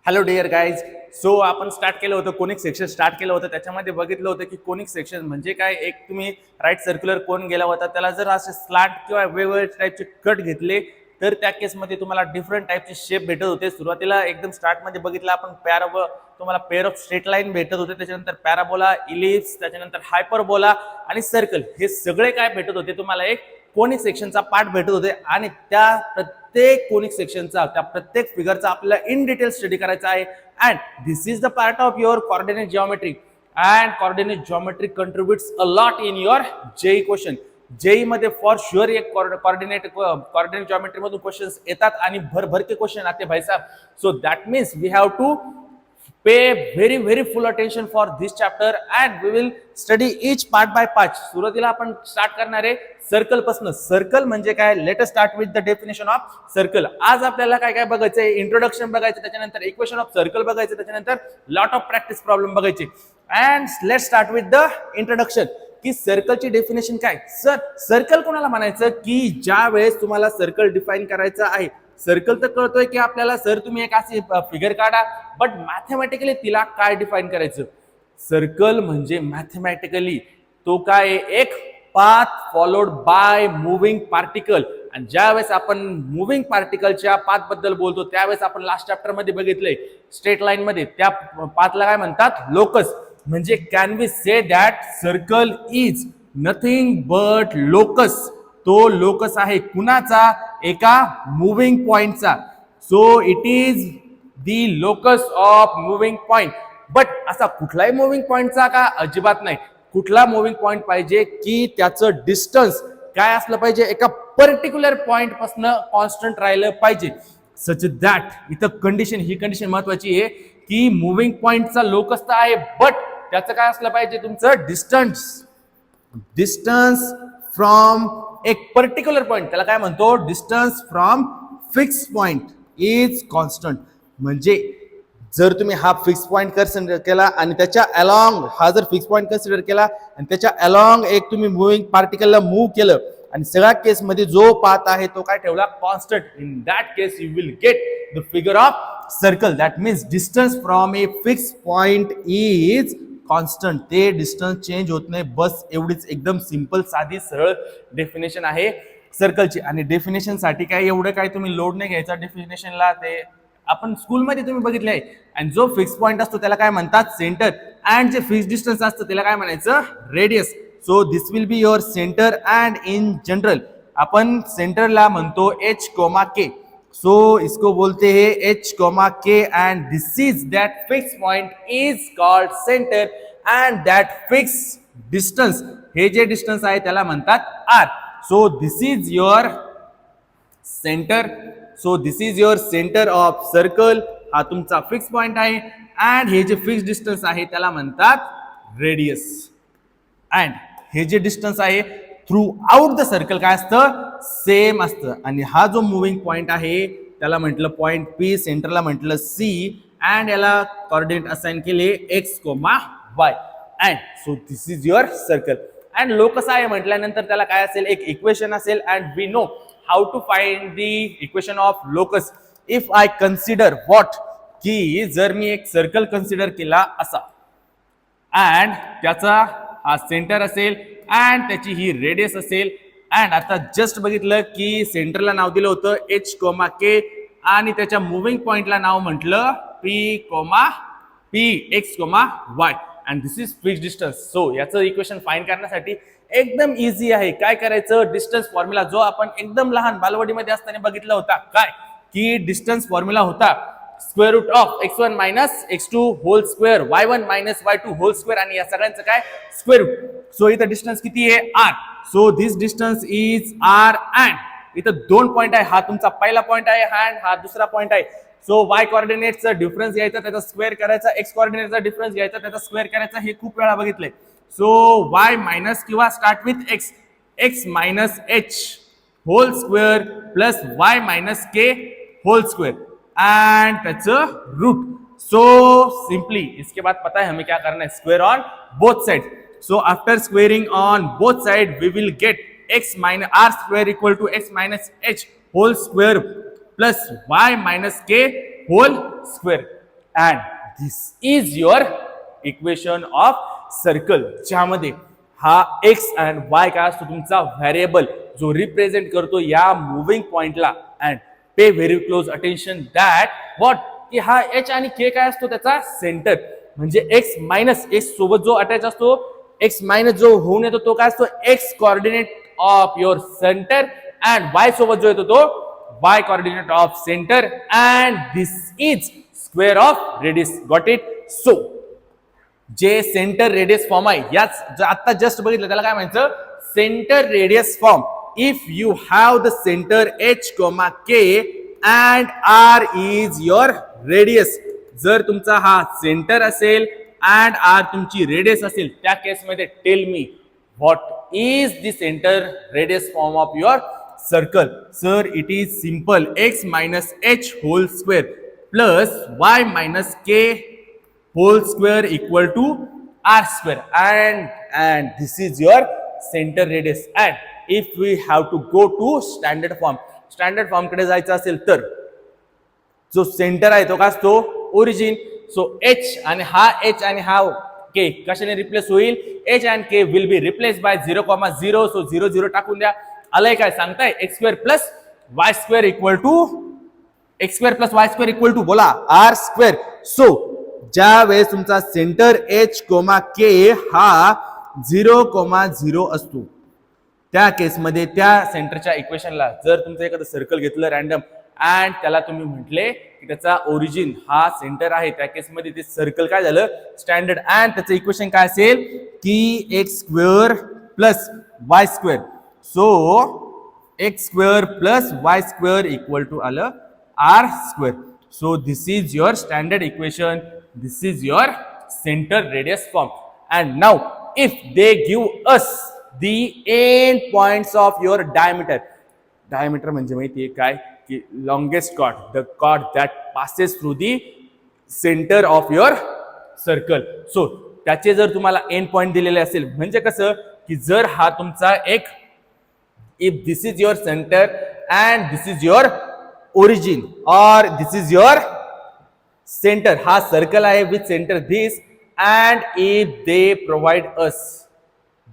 Hello dear guys. So आपण start केलं होतं कोनिक सेक्शन स्टार्ट केलं होतं. त्याच्यामध्ये बघितलं होतं की कोनिक सेक्शन म्हणजे काय. एक तुम्ही राईट सर्क्युलर कोन गेला होता, त्याला जर असे स्लांट किंवा वेगवेगळे टाईपचे कट घेतले तर त्या केसमध्ये तुम्हाला डिफरंट टाईपचे शेप भेटत होते. सुरुवातीला एकदम स्टार्टमध्ये बघितलं आपण तुम्हाला पेअर ऑफ स्ट्रेट लाईन भेटत होते, त्याच्यानंतर पॅराबोला, इलिप्स, त्याच्यानंतर हायपरबोला आणि सर्कल, हे सगळे काय भेटत होते तुम्हाला एक कोनिक सेक्शनचा पार्ट भेटत होते. आणि त्या प्रत्येक कोनिक सेक्शनचा, त्या प्रत्येक फिगरचा आपल्याला इन डिटेल स्टडी करायचा आहे. And this is the part of your coordinate geometry. And coordinate geometry contributes a lot in your JEE question. JEE मध्ये फॉर शुअर एक कोऑर्डिनेट जिओमेट्री मधून क्वेश्चन्स येतात आणि भरभर के क्वेश्चन आते भाई साहब. So that means we have to pay very full attention for this chapter and we will study each part by part. सुरुवातीला आपण स्टार्ट करणार आहे सर्कल पासून. सर्कल म्हणजे काय, late us start with the definition of circle. आज आपल्याला काय काय बघायचंय, इंट्रोडक्शन बघायचं, त्याच्यानंतर इक्वेशन ऑफ सर्कल बघायचं, त्याच्यानंतर लॉट ऑफ प्रॅक्टिस प्रॉब्लेम बघायचे. And let start with the introduction की सर्कलची डेफिनेशन काय. सर्कल कोणाला म्हणायचं की ज्या वेळेस तुम्हाला सर्कल डिफाईन करायचं आहे. सर्कल तर कळतोय की आपल्याला सर तुम्ही एक अशी फिगर काढा, बट मॅथमॅटिकली तिला काय डिफाईन करायचं. सर्कल म्हणजे मॅथमॅटिकली तो काय, एक path followed by moving particle. आणि ज्यावेळेस आपण मुव्हिंग पार्टिकलच्या पाथ बद्दल बोलतो त्यावेळेस आपण लास्ट चॅप्टर मध्ये बघितलंय स्ट्रेट लाईन मध्ये त्या पाथला काय म्हणतात, लोकस. म्हणजे can we say that circle is nothing but locus. तो लोकस आहे कुणाचा, एका मुव्हिंग पॉइंटचा. So it is the locus of moving point. But असा कुठलाही मुव्हिंग पॉइंटचा का, अजिबात नाही. कुठला मुव्हिंग पॉइंट पाहिजे की त्याचं डिस्टन्स काय असलं पाहिजे, एका पर्टिक्युलर पॉइंट पासून कॉन्स्टंट राहिलं पाहिजे. सच दॅट इथं कंडिशन, ही कंडिशन महत्वाची आहे की मुव्हिंग पॉइंटचा लोकस तर आहे, बट त्याचं काय असलं पाहिजे, तुमचं डिस्टन्स फ्रॉम एक पर्टिक्युलर पॉइंट, त्याला काय म्हणतो, distance from fix point is constant. म्हणजे जर तुम्ही हा फिक्स पॉइंट कन्सिडर केला आणि त्याच्या अलॉंग, हा जर फिक्स पॉइंट कन्सिडर केला आणि त्याच्या अलॉंग एक तुम्ही मुव्हिंग पार्टिकलला मूव्ह केलं आणि सगळ्या केस मध्ये जो पाथ आहे तो काय ठेवला, constant. In that case you will get the figure of circle. That means distance from a fix point is constant. ते डिस्टन्स चेंज होत नाही. बस एवढीच एकदम सिंपल साधी सरळ डेफिनेशन आहे सर्कलची. आणि डेफिनेशन साठी काय एवढं काय तुम्ही लोड नाही घ्यायचा डेफिनेशनला. ते आपण स्कूलमध्ये तुम्ही बघितले आहे. आणि जो फिक्स पॉइंट असतो त्याला काय म्हणतात, सेंटर. अँड जे फिक्स डिस्टन्स असतं त्याला काय म्हणायचं, radius. So this will be your centre. And in general आपण सेंटरला म्हणतो एच कोमा के. सो इसको बोलते हैं H comma K. And this is that fix point is called centre. And that fix distance, हे जे डिस्टन्स आहे त्याला म्हणतात R. So this is your centre. So this is your centre of circle. हा तुमचा फिक्स पॉइंट आहे. And हे जे फिक्स डिस्टन्स आहे त्याला म्हणतात रेडियस. अँड हे जे डिस्टन्स आहे थ्रू आउट द सर्कल काय असतं, सेम असतं. आणि हा जो मुव्हिंग पॉइंट आहे त्याला म्हटलं पॉइंट पी, सेंटरला म्हटलं सी. अँड याला कोऑर्डिनेट असाइन केले X comma Y. And so this is your circle. And locus आहे म्हटल्यानंतर त्याला काय असेल, एक इक्वेशन असेल. And we know how to find the equation of locus. If I consider what, की जर मी एक सर्कल कन्सिडर केला असा, अँड त्याचा हा सेंटर असेल अँड त्याची ही रेडियस असेल. अँड आता जस्ट बघितलं की सेंटरला नाव दिलं होतं एच कोमा के आणि त्याच्या मुव्हिंग पॉइंटला नाव म्हटलं P comma P, X comma Y. And this is fix distance. So याचं इक्वेशन फाइंड करण्यासाठी एकदम इझी आहे. काय करायचं, डिस्टन्स फॉर्म्युला जो आपण एकदम लहान बालवाडीमध्ये असताना बघितला होता, काय की डिस्टन्स फॉर्म्युला होता square root of x1 minus x2 whole square, y1 minus y2 whole square. आणि या सगळ्यांचं काय, स्क्वेअर रूट. सो इथं डिस्टन्स किती आहे, r. So this distance is r. And इथं दोन पॉइंट आहे. हा तुमचा पहिला पॉइंट आहे अँड हा दुसरा पॉइंट आहे. सो y कोऑर्डिनेटचा डिफरन्स घ्यायचा, त्याचा स्क्वेअर करायचा. x कोऑर्डिनेटचा डिफरन्स घ्यायचा, त्याचा स्क्वेअर करायचा. हे खूप वेळा बघितलंय. सो y मायनस किंवा start with x minus h whole square plus y minus k whole square and त्याचं रूट. सो सिंपली इसके बाद पता है हमें क्या करना है, square on both side. So after squaring on both side we will get x minus r square equal to x minus h whole square plus y minus k whole square. And this is your equation of circle, ज्यामध्ये हा x and Y काय असतो तुमचा variable जो represent करतो या moving पॉइंटला. And pay very close attention that what की हा एच आणि के काय असतो त्याचा सेंटर, म्हणजे एक्स मायनस एक्स सोबत जो अटॅच असतो, एक्स मायनस जो होऊन येतो तो काय असतो X coordinate of your centre, and Y सोबत जो येतो तो Y coordinate of centre, and this is square of radius. Got it? So जे सेंटर रेडियस फॉर्म आहे याच आता जस्ट बघितलं त्याला काय म्हणायचं, centre radius form. If you have the centre H comma K and R is your radius, जर तुमचा हा सेंटर असेल अँड आर तुमची रेडियस असेल, त्या केसमध्ये tell me what is the centre radius form of your circle. Sir it is simple, X minus H whole square plus Y minus K whole square equal to r square, and this is your center radius. And if we have to go to standard form कडे जायचं असेल तर जो centre आहे तो काय असतो origin. So h आणि हा h आणि हा k कशाने रिप्लेस होईल, h and k will be replaced by 0,0. So 0 0 टाकून द्या. आलंय काय सांगताय, x square plus y square equal to बोला r square. सो ज्या वेळेस तुमचा सेंटर एच कोमा के हा 0,0 असतो, त्या केसमध्ये त्या सेंटरच्या इक्वेशनला जर तुमचं एखादं सर्कल घेतलं रॅन्डम अँड त्याला तुम्ही म्हटले की त्याचा ओरिजिन हा सेंटर आहे, त्या केसमध्ये ते सर्कल काय झालं स्टँडर्ड, अँड त्याचं इक्वेशन काय असेल की x square plus y square. So x square plus y square equal to आलं R square. So this is your standard equation. This is your center radius form. And now if they give us the end points of your diameter म्हणजे माहिती आहे काय की longest chord, the chord that passes through the center of your circle. So त्याचे जर तुम्हाला end point दिलेले असेल, म्हणजे कसं की जर हा तुमचा एक, if this is your center and this is your origin or this is your centre, हा सर्कल आहे with centre this, and if they provide us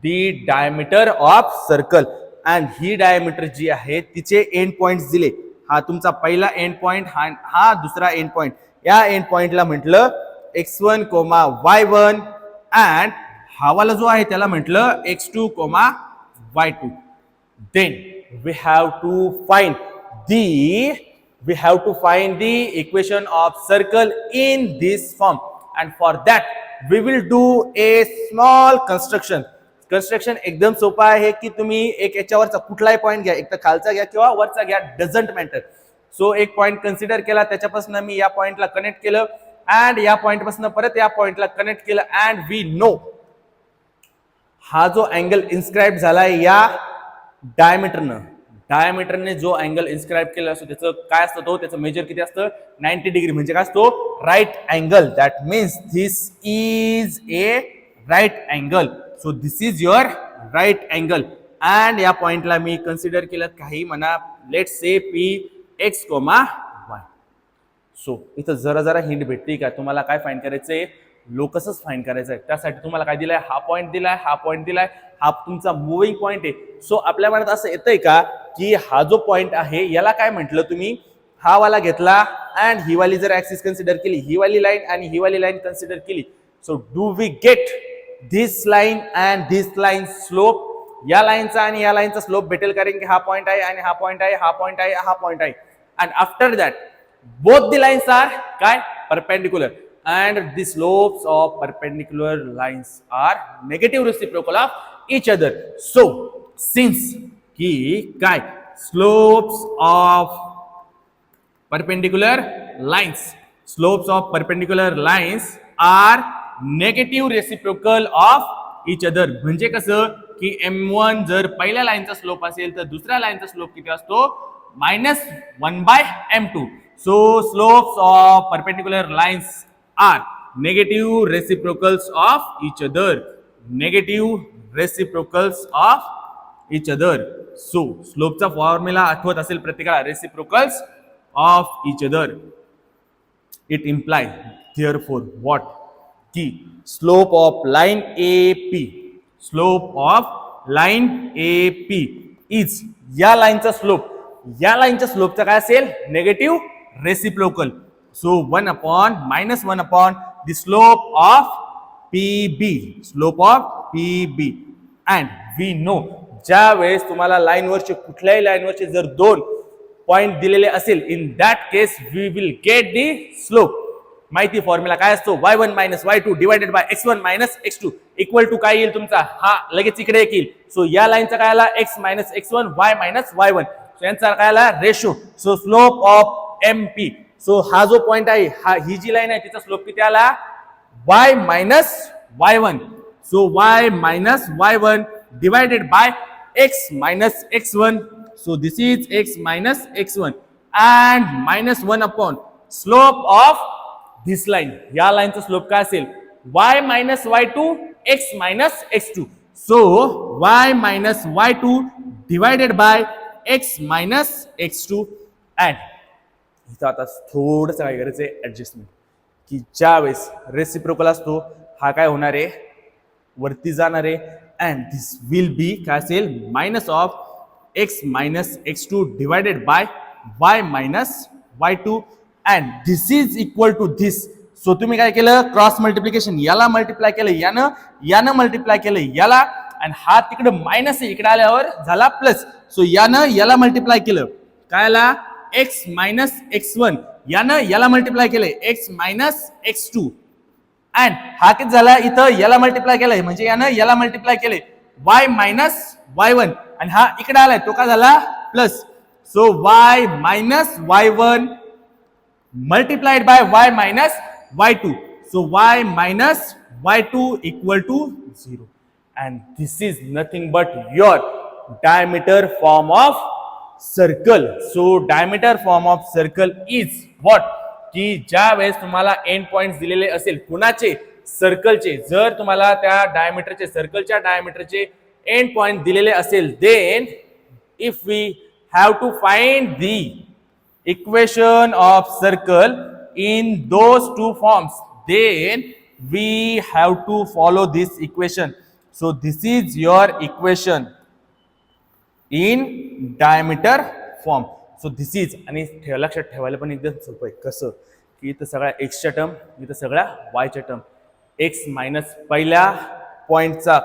the diameter of circle, and ही डायमीटर जी आहे तिचे एंड पॉइंट्स दिले, हा तुमचा पहिला एंड पॉइंट, हा दुसरा एंड पॉइंट, या एंड पॉइंटला म्हटलं x1, y1, अँड हा वाला जो आहे त्याला म्हटलं x2, y2. Then we have to find the equation of circle in this form, and for that we will do a small construction. एकदम सोपा आहे की तुम्ही एक याच्यावरचा कुठलाही पॉइंट घ्या, एक तर खालचा घ्या किंवा वरचा घ्या, डझंट मॅटर. सो एक पॉइंट कन्सिडर केला, त्याच्यापासून मी या पॉइंटला कनेक्ट केलं, अँड या पॉइंट पासून परत या पॉइंटला कनेक्ट केलं, अँड वी नो हा जो अँगल इन्स्क्राईब झालाय या डायमीटरने जो अँगल इन्स्क्राईब केला असतो त्याचं काय असतं, तो त्याचं मेजर किती असतं 90 डिग्री, म्हणजे काय असतो right angle. That means this is a right angle. So this is your right angle, and या पॉइंटला मी कन्सिडर केलं काही म्हणा, let's say P X comma Y. So इथं जरा हिंट भेटते का, तुम्हाला काय फाइंड करायचंय, लोकसच फाइंड करायचं आहे. त्यासाठी तुम्हाला काय दिलाय, हा पॉइंट दिलाय, हा तुमचा मुव्हिंग पॉइंट आहे. सो आपल्या मनात असं येतंय का की हा जो पॉइंट आहे याला काय म्हटलं तुम्ही, हा वाला घेतला अँड ही वाली जर ऍक्सिस कन्सिडर केली, ही वाली लाईन आणि ही वाली लाईन कन्सिडर केली, so do we get this line and this line slope, या लाईनचा आणि या लाईनचा स्लोप भेटेल, कारण की हा पॉइंट आहे आणि हा पॉइंट आहे. And after that both the lines are काय perpendicular, and the slopes of perpendicular lines are negative reciprocal of each other. So since ki kai slopes of perpendicular lines are negative reciprocal of each other, म्हणजे कसं की m1 जर पहिल्या लाईनचा slope असेल तर दुसऱ्या लाईनचा स्लोप किती असतो -1/m2. So slopes of perpendicular lines are negative reciprocals of each other. So स्लोपचा फॉर्म्युला आठवत असेल प्रत्येकाला, reciprocals of each other. It imply therefore what की slope of line AP, slope of line AP is या लाईनचा स्लोपचा काय असेल negative reciprocal. So 1 upon -1 upon the slope of PB and we know ज्या वेळेस तुम्हाला लाईनवरचे कुठल्याही लाईनवरचे जर 2 पॉइंट दिलेले असेल in that case we will get the slope. माहिती फॉर्म्युला काय असतो y1 minus y2 divided by x1 minus x2 equal to काय येईल तुमचा हा लगेच इकडे येईल. सो या लाईनचा काय आला x minus x1 y minus y1. So यांचा काय आला ratio. So slope of MP. So हा जो पॉइंट आहे हा ही जी लाईन आहे तिचा स्लोप किती आला y minus y1. So y minus y1 divided by x minus x1. So this is x minus x1 and -1 upon slope of this line. या लाईनचा स्लोप काय असेल y minus y2 x minus x2. So y minus y2 divided bye x minus x2 and इथं आता थोडंसं काय करायचं आहे ऍडजस्टमेंट की ज्या वेळेस रेसिप्रोकल असतो हा काय होणार आहे वरती जाणार आहे अँड दिस विल बी काय असेल minus of x minus x2 divided by y minus y2 and this is equal to this. So तुम्ही काय केलं क्रॉस मल्टिप्लिकेशन याला मल्टिप्लाय केलं यानं मल्टिप्लाय केलं याला आणि हा तिकडे मायनस आहे इकडे आल्यावर झाला प्लस. सो यानं याला मल्टिप्लाय केलं काय आला x मायनस x1 यानं याला मल्टिप्लाय केलंय x मायनस x2 अँड हा किती झाला इथं याला मल्टिप्लाय केलंय म्हणजे यानं याला मल्टिप्लाय केलंय y मायनस y1 आणि हा इकडे आलाय तो काय झाला plus. So y minus y1 multiplied by y minus y2. So y minus y2 equal to 0. And this is nothing but your diameter form of circle. So diameter form of circle is what? की ज्या वेळेस तुम्हाला end points दिलेले असेल कुणाचे सर्कलचे जर तुम्हाला त्या डायमीटरचे सर्कलच्या डायमीटरचे एंड पॉइंट दिलेले असेल then if we have to find the equation of circle in those two forms then we have to follow this equation. So this is your equation in diameter form. So this is आणि लक्षात ठेवायला पण एकदम सोपं आहे कसं की इथं सगळ्या x च्या टर्म इथं सगळ्या y च्या टर्म x मायनस पहिल्या पॉइंटचा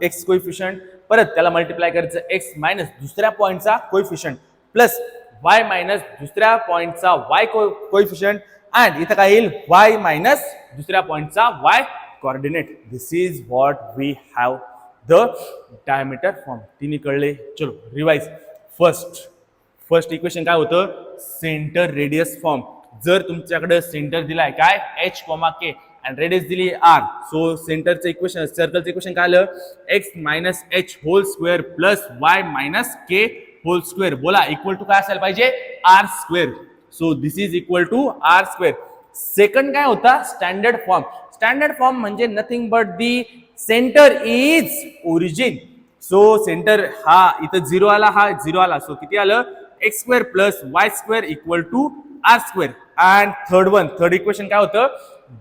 x कोएफिशियंट परत त्याला मल्टिप्लाय करायचं x मायनस दुसऱ्या पॉइंटचा कोएफिशियंट प्लस y मायनस दुसऱ्या पॉइंटचा y कोएफिशियंट अँड इथं काय येईल y मायनस दुसऱ्या पॉइंटचा y coordinate. This is what we have the diameter form. तिन्ही कळले. चलो रिवाइज. फर्स्ट इक्वेशन काय होतं सेंटर रेडियस फॉर्म. जर तुमच्याकडे सेंटर दिलाय काय h, k अँड रेडियस दिली r. सो सेंटरचं इक्वेशन सर्कलचं इक्वेशन काय आलं x minus h whole square plus y minus k whole square. बोला इक्वल टू काय असायला पाहिजे r square. So this is equal to r square. Second काय होता स्टँडर्ड फॉर्म. स्टँडर्ड फॉर्म म्हणजे nothing but the centre is origin. So centre हा इथं 0 आला हा 0 आला. सो किती आलं x square plus y square equal to r square. And third equation काय होतं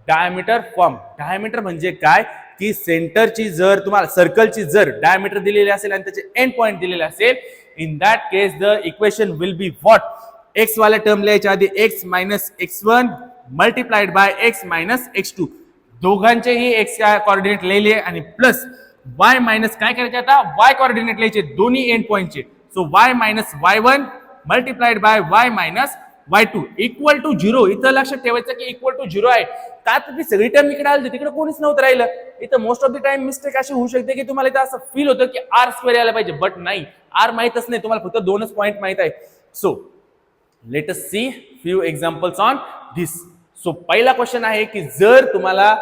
डायमीटर फॉर्म. डायमीटर म्हणजे काय की सेंटरची जर तुम्हाला सर्कलची जर डायमीटर दिलेली असेल आणि त्याचे एंड पॉइंट दिलेले असेल in that case the equation will be what x वाले टर्म लिहायच्या आधी x minus x1 multiplied by x minus x2 दोघांचेही x कोऑर्डिनेट लिहिले आणि प्लस y मायनस काय करायचे आता y कोऑर्डिनेट लिहायचे दोन्ही एंड पॉइंटचे. So y minus y1 multiplied by y minus y2 equal to 0. इथं लक्षात ठेवायचं की इक्वल टू 0 आहे का तर ती सगळी टर्म इकडे आली तिकडे कोणीच नव्हतं राहिलं. इथं most of the time mistake अशी होऊ शकते की तुम्हाला इथं असं फील होतं की आर स्क्वेअर यायला पाहिजे बट नाही आर माहितच नाही तुम्हाला फक्त 2च पॉइंट माहित आहे. So let us see few examples on this. So पहिला क्वेश्चन आहे की जर तुम्हाला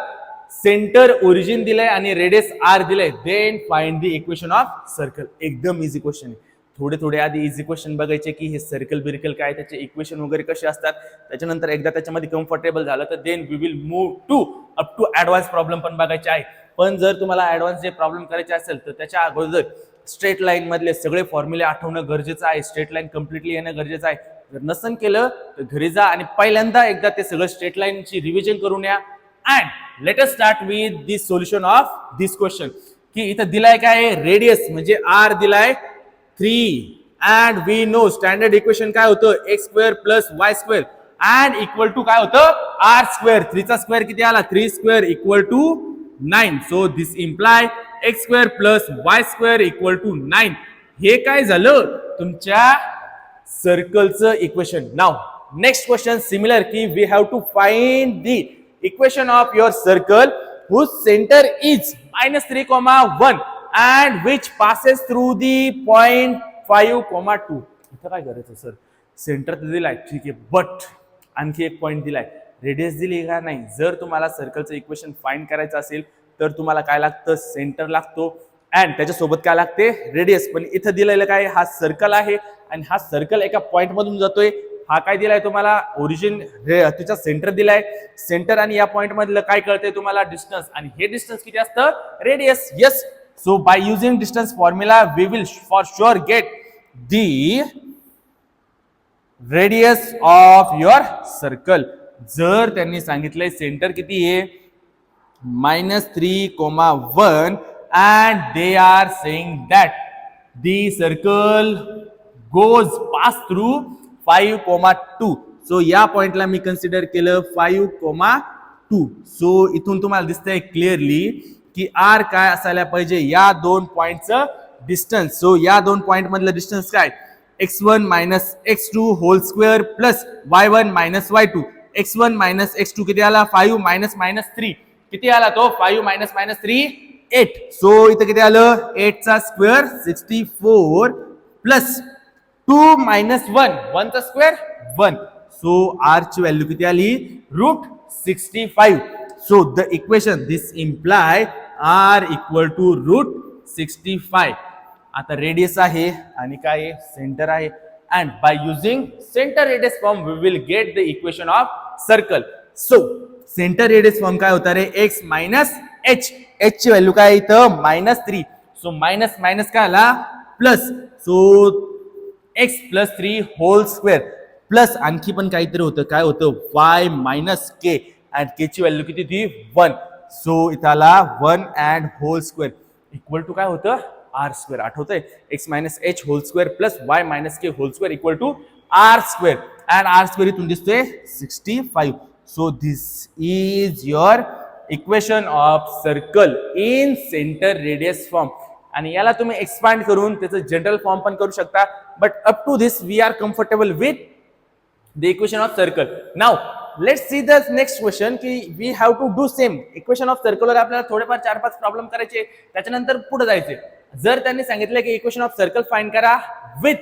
सेंटर ओरिजिन दिलंय आणि रेडियस आर दिलंय then find the equation of circle. एकदम इझी क्वेश्चन आहे. थोडे आधी इझी क्वेश्चन बघायचे की हे सर्कल बिरकल काय त्याचे इक्वेशन वगैरे कसे असतात त्याच्यानंतर एकदा त्याच्यामध्ये कम्फर्टेबल झालं तर then we will move to up to advance problem पण बघायचे आहे. पण जर तुम्हाला ऍडव्हान्स जे प्रॉब्लेम करायचे असेल तर त्याच्या अगोदर स्ट्रेट लाईन मधले सगळे फॉर्म्युले आठवणं गरजेचं आहे, स्ट्रेट लाईन कम्प्लिटली येणं गरजेचं आहे. जर नसन केलं तर घरी जा आणि पहिल्यांदा एकदा ते सगळं स्ट्रेट लाईनची रिव्हिजन करून या. And let us start with the solution of this question. की इथं दिलाय काय, रेडियस म्हणजे आर दिलाय 3 and we know standard equation काय होतं, x square plus y square and equal to काय होतं, आर स्क्वेअर. 3 चा स्क्वेअर किती आला, 3 square equal to 9. So this imply x square plus y square equal to 9. हे काय झालं, तुमच्या सर्कलचं इक्वेशन. नाव नेक्स्ट क्वेश्चन सिमिलर की we have to find the equation of your circle whose center is -3, 1 and which passes through the point 5, 2. इथं काय करायचं सर, सेंटर तर दिलाय ठीक आहे, बट आणखी एक पॉइंट दिलाय, रेडियस दिली का नाही. जर तुम्हाला सर्कलचं इक्वेशन फाइंड करायचं असेल तर तुम्हाला काय लागतं, सेंटर लागतो अँड त्याच्यासोबत काय लागते, रेडियस. पण इथं दिलेलं काय, हा सर्कल आहे आणि हा सर्कल एका पॉइंट मधून जातोय. हा काय दिलाय तुम्हाला, ओरिजिन तिचा सेंटर दिलाय, सेंटर आणि या पॉइंट मधलं काय कळतंय तुम्हाला, डिस्टन्स. आणि हे डिस्टन्स किती असतं, radius. Yes, so by using distance formula we will for sure get the radius of your circle. जर त्यांनी सांगितलंय सेंटर किती आहे, -3, 1 and they are saying that the circle goes pass through 5, 2. So या पॉइंटला मी कन्सिडर केलं 5, 2. सो इथून तुम्हाला दिसतंय क्लिअरली की आर काय असायला पाहिजे, या दोन पॉइंटचं डिस्टन्स. सो या दोन पॉइंट मधलं डिस्टन्स काय, x1 - x2 whole square plus y1 - y2. x1 - x2 किती आला, 5 -3 किती आला तो, 5 -3 8. सो इथं किती आलं, 8 चा स्क्वेअर 64 प्लस 2 - 1 चा स्क्वेअर 1. सो आर ची व्हॅल्यू किती आली, √65. So the equation this imply r equal to √65. आता रेडियस आहे आणि काय आहे, सेंटर आहे. And by using centre radius form we will get the equation of circle. So centre radius form काय होता रे, x - h. h ची व्हॅल्यू काय इथं, -3. सो मायनस मायनस काय आला, plus. So x + 3 whole square plus आणखी पण काहीतरी होतं, काय होतं, y - k अँड k ची व्हॅल्यू किती ती 1. सो इथं आला 1 and whole square equal to काय होतं, आर स्क्वेअर. आठवतंय, x - h whole square plus y - k whole square equal to r square. And r square इथून दिसतोय 65. So this is your equation of circle in centre radius form. आणि याला तुम्ही expand करून त्याचं जनरल फॉर्म पण करू शकता, but up to this we are comfortable with the equation of circle. Now let's see the next question की we have to do same. Equation of सर्कलवर आपल्याला थोडेफार 4-5 प्रॉब्लेम करायचे, त्याच्यानंतर पुढे जायचे. जर त्यांनी सांगितलं की इक्वेशन ऑफ सर्कल फाइंड करा with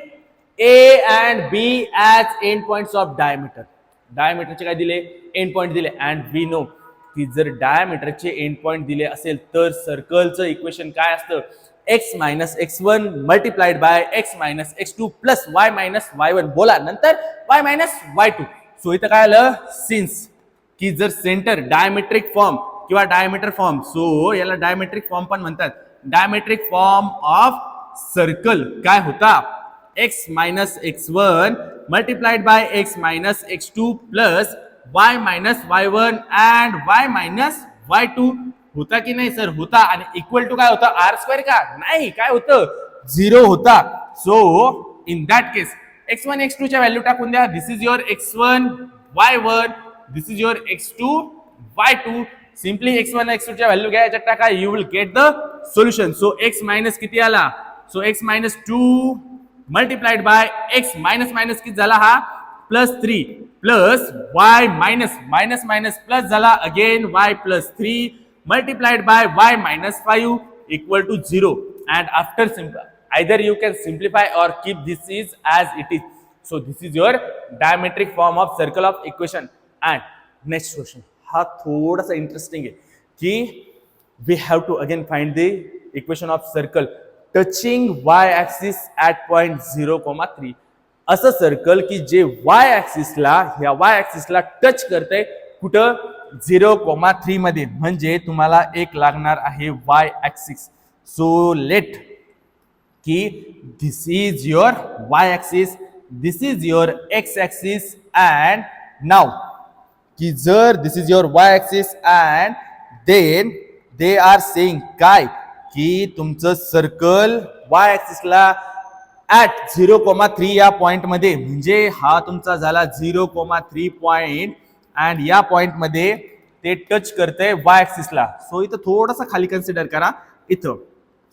A and B as end points of diameter. डायमीटरचे काय दिले, एंड पॉइंट दिले. अँड वी नो की जर डायमीटरचे एंड पॉइंट दिले असेल तर सर्कलचं इक्वेशन काय असतं, x - x1 multiplied by x - x2 plus y - y1. बोला नंतर y - y2. सो इथं काय आलं, सिन्स की जर सेंटर डायमेट्रिक फॉर्म किंवा डायमीटर फॉर्म, सो याला डायमेट्रिक फॉर्म पण म्हणतात. डायमेट्रिक फॉर्म ऑफ सर्कल काय होता, x - x1 multiplied by x - x2 plus y - y1 and y - y2. होता की नाही सर, होता. आणि इक्वल टू काय होता, आर स्क्वेअर का, नाही, काय होतं, 0 होता. So in that case x1 x2 च्या व्हॅल्यू टाकून द्या. This is your x1 y1, this is your x2 y2. Simply x1 x2 च्या व्हॅल्यू घ्या, याच्यात टाका, you will get the solution. So x minus किती आला, so x - 2 multiplied by x minus किती झाला हा, +3 प्लस y मायनस प्लस झाला again y +3 multiplied by y - 5 equal to 0. And after either you can simplify or keep this is as it is. So this is your diametric form of circle of equation. And next question हा थोड़ा सा interesting है कि we have to again find the equation of circle touching y axis at point 0,3. असं circle की जे y axis ला, ह्या y axis ला टच करते कुठं, 0,3 मध्ये. म्हणजे तुम्हाला एक लागणार आहे y axis. सो लेट की this is your y axis, this is your x axis and now की जर this is your y axis and then they are saying काय की तुमचं सर्कल वाय ऍक्सिसला ऍट 0,3 या पॉइंट मध्ये म्हणजे हा तुमचा झाला 0,3 पॉइंट अँड या पॉइंट मध्ये ते टच करते वाय ऍक्सिसला. सो इथं थोडंसं खाली कन्सिडर करा इथं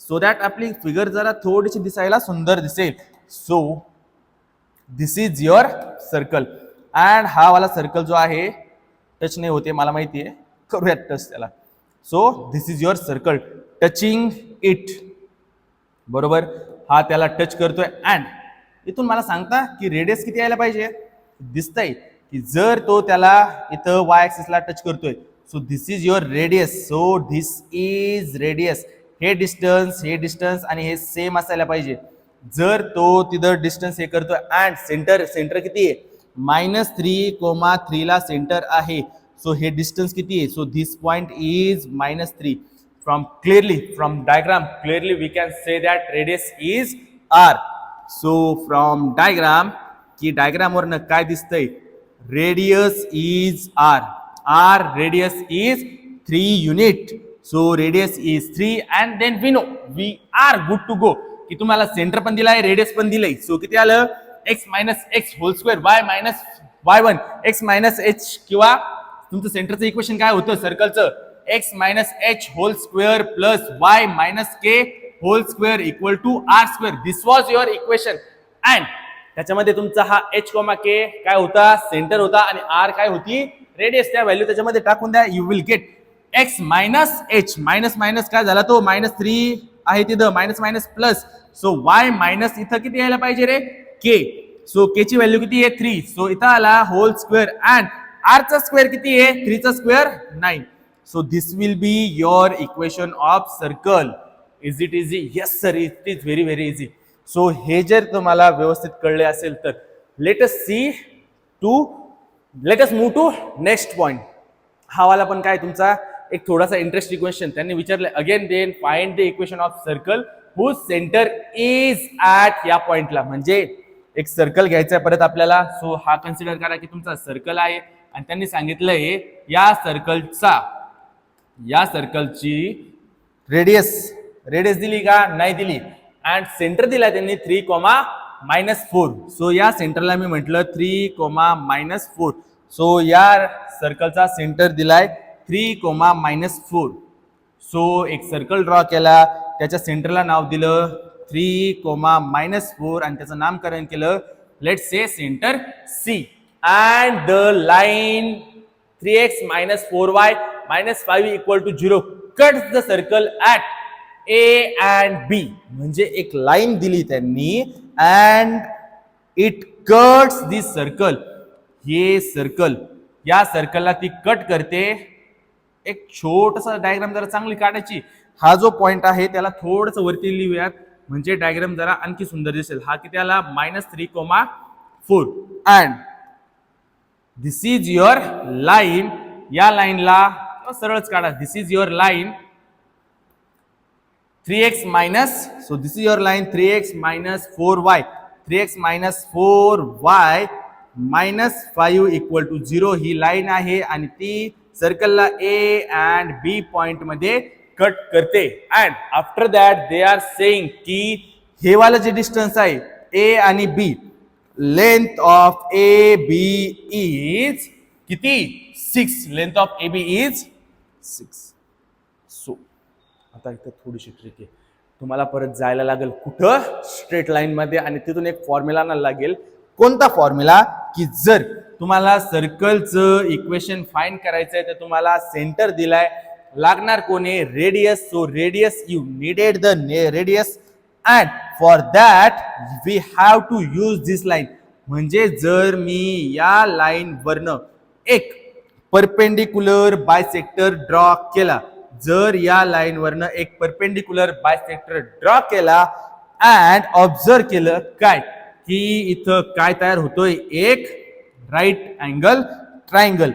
सो दॅट आपली फिगर जरा थोडीशी दिसायला सुंदर दिसेल. So this is your circle and हा वाला सर्कल जो आहे टच नाही होते मला माहिती आहे, करूयात टच त्याला. So this is your circle touching it, बरोबर. हा त्याला टच करतोय अँड इथून मला सांगता की रेडियस किती यायला पाहिजे. दिसतंय की जर तो त्याला इथं वाय ऍक्सिसला टच करतोय so this is your radius. So this is radius. हे डिस्टन्स आणि हे सेम असायला पाहिजे. जर तो तिथं डिस्टन्स हे करतोय अँड सेंटर किती आहे -3,3 ला सेंटर आहे. सो हे डिस्टन्स किती आहे. So this point is -3. From diagram clearly we can say that radius is r. So from diagram की diagram वरनं काय दिसतंय radius is r radius is 3 unit. So radius is 3 and then we know we are good to go की तुम्हाला centre पण दिलाय radius पण दिलंय. सो किती आलं x - x whole square y - y1 x - h किंवा तुमचं सेंटरचं इक्वेशन काय होतं सर्कलचं x - h whole square plus y - k whole square equal to r square. This was your equation and त्याच्यामध्ये तुमचा हा h, k काय होता सेंटर होता आणि r काय होती रेडियस. त्या व्हॅल्यू त्याच्यामध्ये टाकून द्या. You will get x - h minus काय झाला तो -3 आहे तिथं minus plus. So y minus इथं किती यायला पाहिजे रे k. सो k ची व्हॅल्यू किती आहे 3. सो इथं आला होल स्क्वेअर अँड r चा स्क्वेअर किती आहे 3 चा square 9. So this will be your equation of circle. Is it easy? Yes sir, it is very easy. So हे जर तुम्हाला व्यवस्थित कळले असेल तर let us move to next point. हा वाला पण काय तुमचा एक थोडासा इंटरेस्टिंग क्वेश्चन त्यांनी विचारले. Again then find the equation of circle whose centre is at या पॉइंटला. म्हणजे एक सर्कल घ्यायचा आहे परत आपल्याला. सो हा कन्सिडर करा की तुमचा सर्कल आहे आणि त्यांनी सांगितलंय या सर्कलची रेडियस दिली का नाही दिली अँड सेंटर दिला त्यांनी 3,-4. सो या सेंटरला मी म्हटलं 3,-4. सो या सर्कलचा सेंटर दिलाय 3,-4. सो एक सर्कल ड्रॉ केला त्याच्या सेंटरला नाव दिलं 3,-4 आणि त्याचं नामकरण केलं let's say centre C and the line 3x - 4y - 5 equal to 0 cuts the circle at A and B. म्हणजे एक लाईन दिली त्यांनी and it cuts this circle. हे सर्कल या सर्कलला ती कट करते. एक छोटासा डायग्राम जरा चांगली काढायची. हा जो पॉइंट आहे त्याला थोडस वरती लिहूयात म्हणजे डायग्राम जरा आणखी सुंदर दिसेल. हा किती आला -3,4 and this is your line. या लाईनला सरळच काढा. This is your line 3x so this is your line 3x - 4y 3x - 4y -5 equal to 0 ही लाईन आहे आणि ती सर्कलला A अँड B पॉइंट मध्ये कट करते. And after that they are saying की हे वाला जे डिस्टन्स आहे A आणि B length of AB is किती 6. Length of AB is 6. So आता इथं थोडीशी ट्रिक आहे. तुम्हाला परत जायला लागेल कुठं स्ट्रेट लाईन मध्ये आणि तिथून एक फॉर्म्युला आणायला लागेल. कोणता फॉर्म्युला की जर तुम्हाला सर्कलचं इक्वेशन फाइंड करायचं आहे तर तुम्हाला सेंटर दिलाय लागणार कोणी radius. So radius you needed the radius and for that we have to use this line. म्हणजे जर मी या लाईन वरनं एक परपेंडिक्युलर बायसेक्टर ड्रॉ केला जर या लाईन वरनं एक परपेंडिक्युलर बायसेक्टर ड्रॉ केला अँड ऑब्झर्व केलं काय की इथं काय तयार होतोय एक राईट अँगल ट्रायंगल.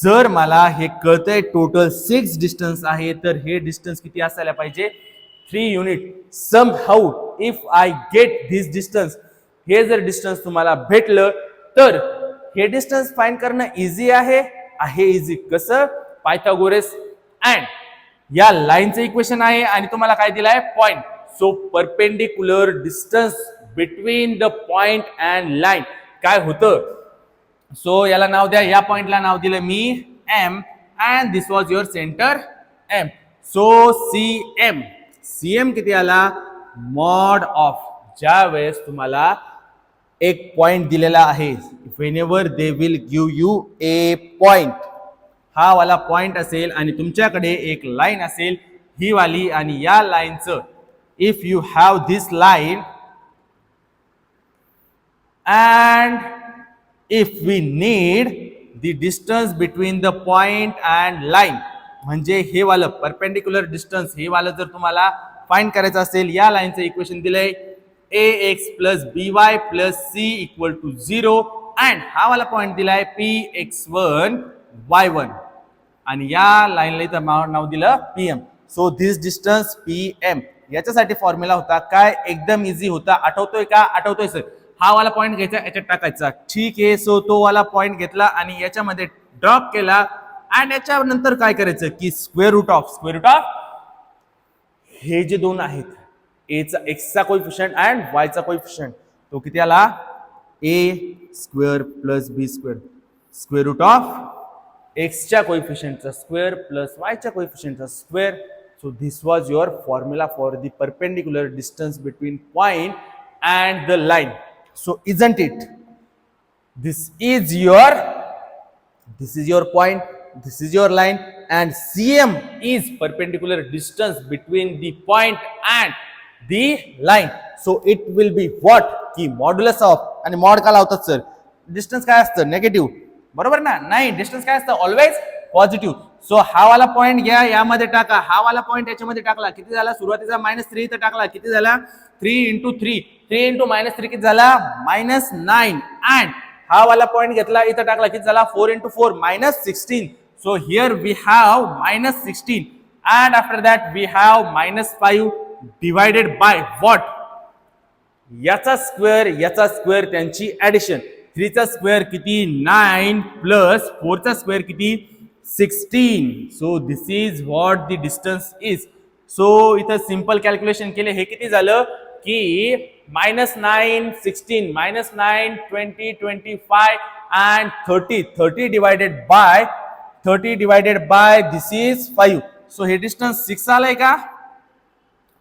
जर मला हे कळतंय टोटल 6 डिस्टन्स आहे तर हे डिस्टन्स किती असायला पाहिजे 3 unit. Somehow if I get this distance, हे जर डिस्टन्स तुम्हाला भेटलं तर हे डिस्टन्स फाइंड करणं इझी आहे इझी. कसं? पायथागोरस अँड या लाईनचं इक्वेशन आहे आणि तुम्हाला काय दिलं आहे? Point. So perpendicular distance between the point and line काय होतं? सो याला नाव द्या, या पॉइंटला नाव दिलं मी M and this was your centre M. So CM किती आला? मॉड ऑफ, ज्या वेळेस तुम्हाला एक पॉइंट दिलेला आहे, whenever they will give U A point, हा वाला पॉइंट असेल आणि तुमच्याकडे एक लाईन असेल ही वाली, आणि या लाईनचं if you have this line and if we need the distance between the point and line, म्हणजे हे वालं परपेंडिक्युलर डिस्टन्स हे वालं जर तुम्हाला फाइंड करायचं असेल, या लाईनचं इक्वेशन दिलंय ax plus by plus c equal to 0 and हा वाला पॉइंट दिलाय px1 y1 आणि या लाईनला इथं नाव दिलं pm. So this distance pm, याच्यासाठी फॉर्म्युला होता काय? एकदम इझी होता. आठवतोय का? आठवतोय सर. हा वाला पॉइंट घ्यायचा, याच्यात टाकायचा. ठीक आहे. सो तो वाला पॉइंट घेतला आणि याच्यामध्ये ड्रॉप केला आणि याच्यानंतर काय करायचं की स्क्वेअर रूट ऑफ हे जे दोन आहेत, एचा एक्सचा कोइफिशियंट अँड वायचा कोइफिशियंट, तो किती आला? A square plus B square, square root of एक्सच्या कोइफिशियंटचा स्क्वेअर प्लस वायच्या कोइफिशियंटचा square. So this was your formula for the perpendicular distance between point and the line. So isn't it? This is your point, this is your line and CM is perpendicular distance between the point and the line. So it will be what? की modulus of, आणि mod का लावतात sir? Distance काय असतं? Negative, बरोबर ना? नाही, distance काय असतं? Always positive. सो हा वाला पॉइंट घ्या, यामध्ये टाका, हा वाला पॉइंट याच्यामध्ये टाकला, किती झाला? सुरुवातीचा -3 इथं टाकला, किती झाला? 3 × 3, 3 × -3 किती झाला? -9. अँड हा वाला पॉइंट घेतला, इथं टाकला, किती झाला? 4 × 4 -16. So here we have -16 and after that we have -5 divided by what? याचा स्क्वेअर त्यांची ऍडिशन. 3 चा स्क्वेअर किती? 9 प्लस 4 चा स्क्वेअर किती? 16. So this is what the distance is. So इथं सिंपल कॅल्क्युलेशन केले, हे किती झालं की -9 16 -9 20 25 and 30 divided by this is 5. So हे डिस्टन्स 6 आलाय का?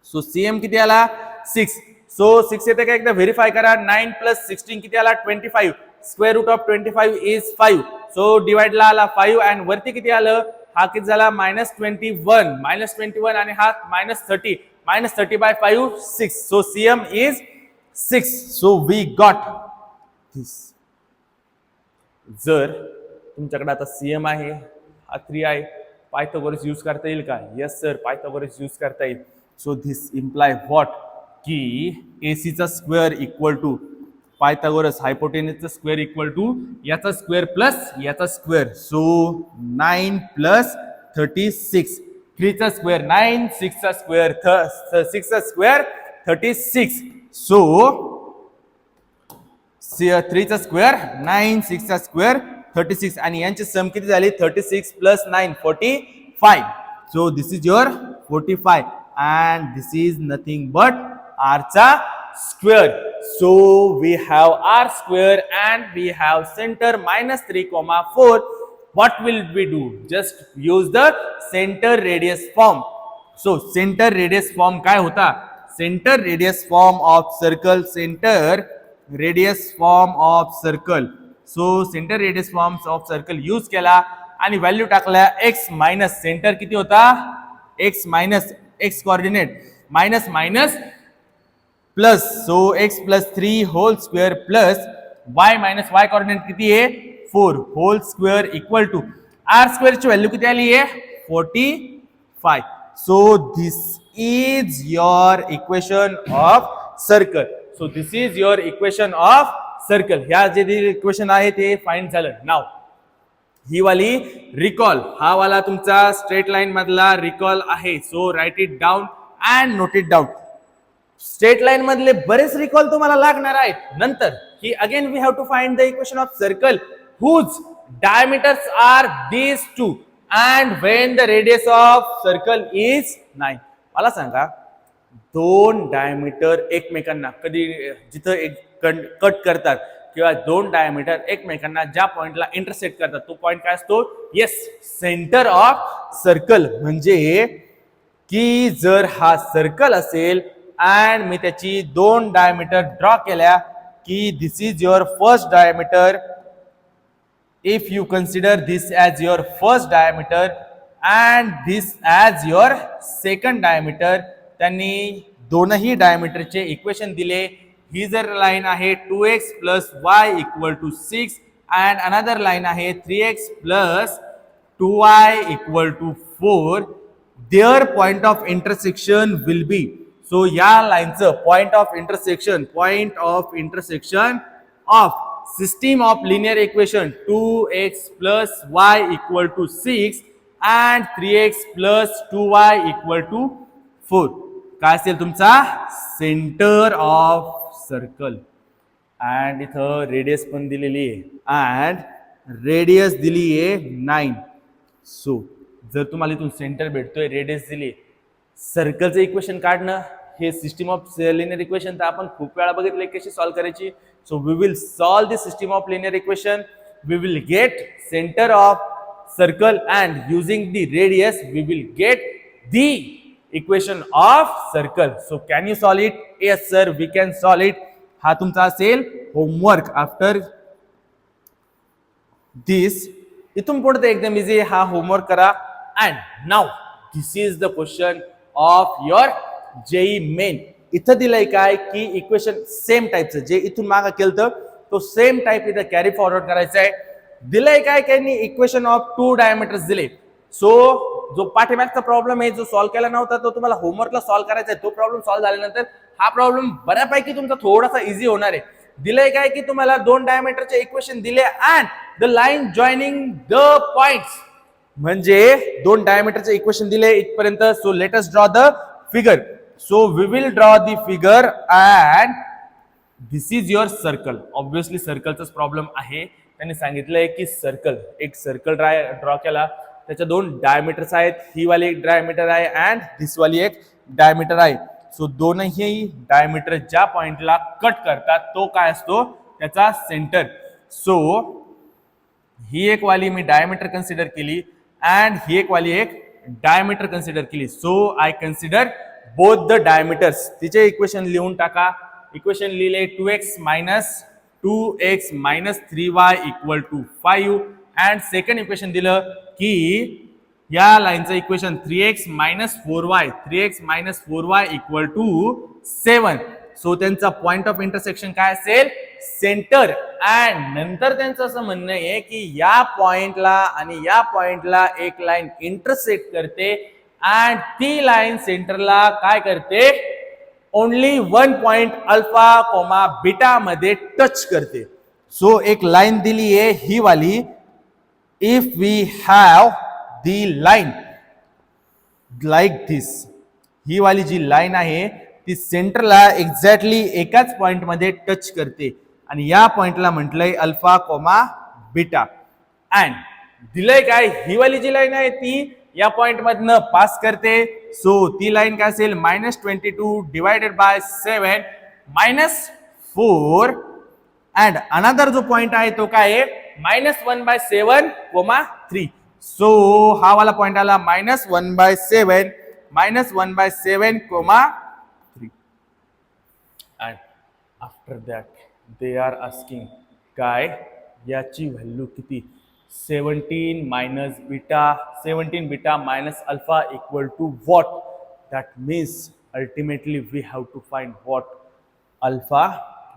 सो CM किती आला? 6. सो 6 येते का? एकदा व्हेरीफाय करा. 9 प्लस 16 किती आला? 25. Square root of 25 is 5. So डिवाइडला आला 5 अँड वरती किती आलं? हा किती झाला? -21 आणि हा -30. -30 by 5 6. So CM is 6. So we got this. जर तुमच्याकडे आता CM आहे, हा 3 आहे, पायथागोरस यूज करता येईल का? येस सर, पायथागोरस यूज करता येईल. So this imply what? की AC चा स्क्वेअर इक्वल टू पायथागोरस हायपोटेनसचा स्क्वेअर इक्वल टू याचा स्क्वेअर प्लस याचा स्क्वेअर. सो 9 प्लस 36, 3 चा स्क्वेअर 9, 6 चा स्क्वेअर 6 चा स्क्वेअर 36. सो 3 चा स्क्वेअर 9, 6 चा स्क्वेअर 36 आणि यांची सम किती झाली? 36 plus 9 45. So this is your 45 and this is nothing but r चा square. So we have r square and we have centre -3, 4. What will we do? Just use the centre radius form. So centre radius form काय होता? Centre radius form of circle, centre radius form of circle. So centre radius form of circle use केला आणि value टाकल्या x minus centre किती होता? x minus x coordinate minus minus plus. So x plus 3 whole square plus y minus y coordinate किती आहे? 4 whole square equal to r square ची value किती आली आहे? 45. So this is your equation of circle. So this is your equation of circle. ह्या जे equation आहे ते फाइंड झालं. नाव ही वाली रिकॉल, हा वाला तुमचा स्ट्रेट लाईन मधला रिकॉल आहे. So write it down and note it down. Straight line मधले बरेच रिकॉल तुम्हाला लागणार आहेत नंतर की again we have to find the equation of circle whose diameters are these two and when the radius of circle is 9. मला सांगा दोन डायमीटर एकमेकांना कधी जिथं एक कट करतात किंवा दोन डायमीटर एकमेकांना ज्या पॉइंटला इंटरसेक्ट करतात तो पॉइंट काय असतो? Yes, centre of circle. म्हणजे की जर हा सर्कल असेल अँड मी त्याची दोन डायमीटर ड्रॉ केल्या की this is your first diameter. If you consider this as your first diameter and this as your second diameter, त्यांनी दोनही डायमीटरचे इक्वेशन दिले. ही जर लाईन आहे 2x plus y equal to 6 and another line आहे 3x plus 2y equal to 4. There point of intersection will be. So या लाईनचं point of intersection of system of linear equation 2x plus y equal to 6 and 3x plus 2y equal to 4 काय असेल तुमचा? Centre of circle. And इथं radius पण दिलेली आहे and radius दिली आहे 9. सो जर तुम्हाला इथून सेंटर भेटतोय, रेडियस दिली, सर्कलचं इक्वेशन काढणं हे सिस्टीम ऑफ लिनियर इक्वेशन तर आपण खूप वेळा बघितले कशी सॉल्व्ह करायची. So we will solve the system of linear equation. We will get centre of circle and using the radius we will get the equation of circle. So can you solve it? Yes sir, we can solve it. हा तुमचा असेल homework after दिस. इथून पुढे एकदम easy, हा homework करा. And now this is the question of your JEE Main. इथं दिलंय काय की इक्वेशन सेम टाईपचं जे इथून मागा केलं तो सेम टाईप इथं कॅरी फॉरवर्ड करायचं आहे. दिलंय काय त्यांनी इक्वेशन ऑफ 2 डायमीटर्स दिले. सो जो पाठीमागचा प्रॉब्लेम आहे जो सॉल्व्ह केला नव्हता तो तुम्हाला होमवर्कला सॉल्व्ह करायचा आहे. तो प्रॉब्लेम सॉल्व्ह झाल्यानंतर हा प्रॉब्लेम बऱ्यापैकी तुमचा थोडासा इझी होणार आहे. दिलंय काय की तुम्हाला 2 डायमीटरचे इक्वेशन दिले and the line joining the points. म्हणजे 2 डायमीटरचे इक्वेशन दिले इथपर्यंत. So let us draw the figure. So we will draw the figure and this is your circle. Obviously सर्कलचाच प्रॉब्लेम आहे. त्यांनी सांगितलंय की एक सर्कल ड्रॉ केला, त्याच्या 2 डायमीटर्स आहेत. ही वाली एक डायमीटर आहे अँड दिस वाली एक डायमीटर आहे. सो दोनही डायमीटर ज्या पॉइंटला कट करतात तो काय असतो? त्याचा सेंटर. सो ही एक वाली मी डायमीटर कन्सिडर केली अँड ही एक वाली एक डायमीटर कन्सिडर केली. So I consider both the diameters. तिचे इक्वेशन लिहून टाका. इक्वेशन लिहिले 2x minus 3y equal to 5 and second equation दिलं की या लाईनचं equation 3x minus 4y equal to 7. So त्यांचा पॉइंट ऑफ इंटरसेक्शन काय असेल? सेंटर. अँड नंतर त्यांचं असं म्हणणं आहे की या पॉइंटला आणि या पॉइंटला एक लाईन इंटरसेक्ट करते अँड ती लाईन सेंटरला काय करते? Only 1 point alpha comma beta मध्ये टच करते. सो एक लाईन दिली आहे ही वाली. If we have the line like this, ही वाली जी लाईन आहे ती सेंटरला एक्झॅक्टली एकाच पॉइंट मध्ये टच करते आणि या पॉइंटला म्हटलंय अल्फा कोमा बीटा. अँड दिलंय काय? ही वाली जी लाईन आहे ती या पॉइंट मधनं पास करते. सो ती लाईन काय असेल? -22 डिवायडेड बाय 7 -4 अँड अनदर जो पॉइंट आहे तो काय आहे? -1/7 कोमा 3. सो हा वाला पॉइंट आला -1/7 comma 3. And after that they are asking काय याची व्हॅल्यू किती? 17 beta minus alpha equal to what? That means ultimately we have to find what? Alpha